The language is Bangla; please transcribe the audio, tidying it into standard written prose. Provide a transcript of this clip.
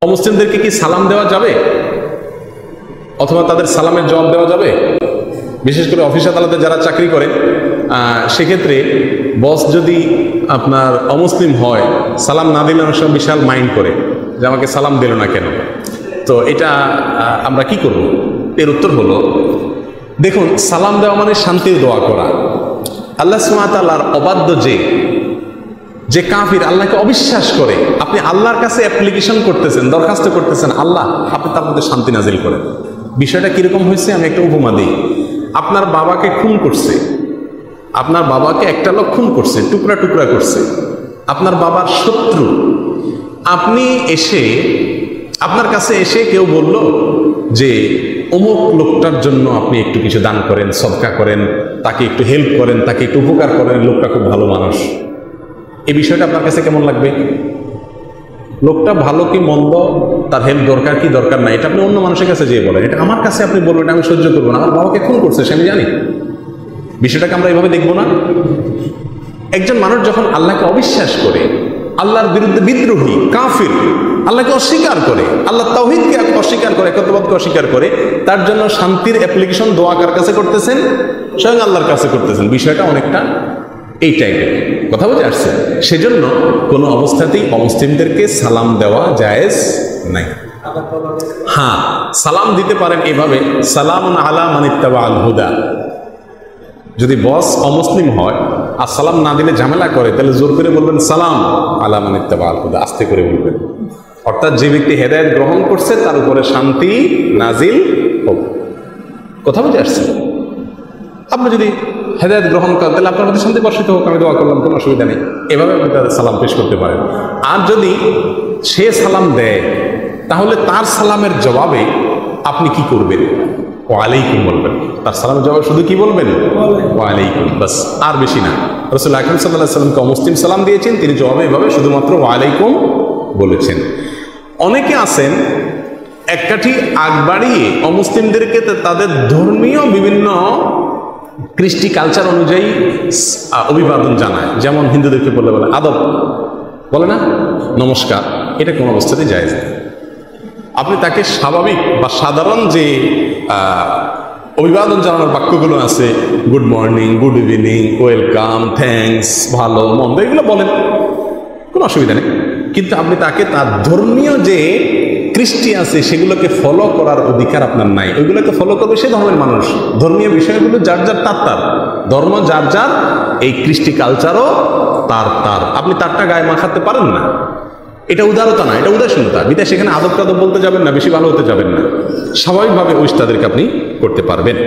অমুসলিমদেরকে কি সালাম দেওয়া যাবে অথবা তাদের সালামের জবাব দেওয়া যাবে? বিশেষ করে অফিস আদালতে যারা চাকরি করে সেক্ষেত্রে বস যদি আপনার অমুসলিম হয়, সালাম না দিলে অনেক সময় বিশাল মাইন্ড করে যে আমাকে সালাম দিল না কেন। তো এটা আমরা কি করব? এর উত্তর হলো, দেখুন, সালাম দেওয়া মানে শান্তির দোয়া করা। আল্লাহ সুবহানাহু ওয়া তাআলার অবাধ্য যে কাফির, আল্লাহকে অবিশ্বাস করে, আপনি আল্লাহর কাছে অ্যাপ্লিকেশন করতেছেন, দরখাস্ত করতেছেন, আল্লাহ আপনি তার মধ্যে শান্তি নাজিল করেন। বিষয়টা কিরকম হয়েছে আমি একটা উপমা দিই। আপনার বাবাকে খুন করছে, আপনার বাবাকে একটা লোক খুন করছে, টুকরা টুকরা করছে, আপনার বাবার শত্রু। আপনি এসে, আপনার কাছে এসে কেউ বলল যে অমুক লোকটার জন্য আপনি একটু কিছু দান করেন, সদকা করেন, তাকে একটু হেল্প করেন, তাকে একটু উপকার করেন, লোকটা খুব ভালো মানুষ। এই বিষয়টা আপনার কাছে কেমন লাগবে? লোকটা ভালো কি মন্দ, তার হেল্প দরকার কি দরকার নাই, এটা আপনি অন্য মানুষের কাছে যেয়ে বলেন। এটা আমার কাছে আপনি বলবেন আমি সহ্য করবো না, আমার বাবাকে খুন করছে সে আমি জানি। বিষয়টাকে আমরা এইভাবে দেখবো না? একজন মানুষ যখন আল্লাহকে অবিশ্বাস করে, আল্লাহর বিরুদ্ধে বিদ্রোহী কাফির, আল্লাহকে অস্বীকার করে, আল্লাহ তাওহীদকে অস্বীকার করে, একত্ববাদকে অস্বীকার করে, তার জন্য শান্তির অ্যাপ্লিকেশন দোয়া কার কাছে করতেছেন? স্বয়ং আল্লাহর কাছে করতেছেন। বিষয়টা অনেকটা এই টাইপের, কথা বুঝে আসছে? সেজন্য কোনো অবস্থাতেই অমুসলিমদেরকে সালাম দেওয়া জায়েজ নাই। হ্যাঁ, সালাম দিতে পারেন এভাবে, সালামুন আলা মান ইত্তাবা আল হুদা। যদি বস অমুসলিম হয় আর সালাম না দিলে ঝামেলা করে, তাহলে জোর করে বলবেন সালাম আলা মান ইত্তাবা আল হুদা, আস্তে করে বলবেন। অর্থাৎ যে ব্যক্তি হেদায়েত গ্রহণ করছে তার উপরে শান্তি নাজিল হোক। কথা বুঝে আসছে? আপনি যদি হেদায়েত গ্রহণ করেন তাহলে আপনার মধ্যে শান্তি বর্ষিত হোক, আমি দোয়া করলাম, কোনো অসুবিধা নেই। এভাবে আপনি তাদের সালাম পেশ করতে পারেন। আর যদি সে সালাম দেয়, তাহলে তার সালামের জবাবে আপনি কি করবেন? ওয়ালাইকুম বলবেন। তার সালামের জবাবে শুধু কি বলবেন? ওয়ালাইকুম, বাস, আর বেশি না। রাসূল আকরাম সাল্লাল্লাহু আলাইহি ওয়াসাল্লামকে অমুসলিম সালাম দিয়েছেন, তিনি জবাবে এভাবে শুধুমাত্র ওয়ালাইকুম বলেছেন। অনেকে আছেন এক কাঠি আগ বাড়িয়ে অমুসলিমদেরকে তাদের ধর্মীয় বিভিন্ন কৃষ্টি কালচার অনুযায়ী অভিবাদন জানায়। যেমন হিন্দুদেরকে বলে আদব, বলে না নমস্কার, এটা কোনো অবস্থাতেই জায়েজ না। আপনি তাকে স্বাভাবিক বা সাধারণ যে অভিবাদন জানানোর বাক্যগুলো আছে, good morning, good evening, welcome, thanks, ভালো মন্দ, এগুলো বলেন, কোনো অসুবিধা নেই। কিন্তু আপনি তাকে তার ধর্মীয় যে কৃষ্টি আছে সেগুলোকে ফলো করার অধিকার আপনার নাই। ওইগুলোকে ফলো করবে সে ধর্মের মানুষ। ধর্মীয় বিষয়গুলো যার যার তার ধর্ম, যার যার এই কৃষ্টি কালচারও তার। আপনি তারটা গায়ে মাখাতে পারেন না। এটা উদারতা না, এটা উদাসীনতা। বিদেশে সেখানে আদব কাদব বলতে যাবেন না, বেশি ভালো হতে যাবেন না, স্বাভাবিকভাবে ওই তাদেরকে আপনি করতে পারবেন।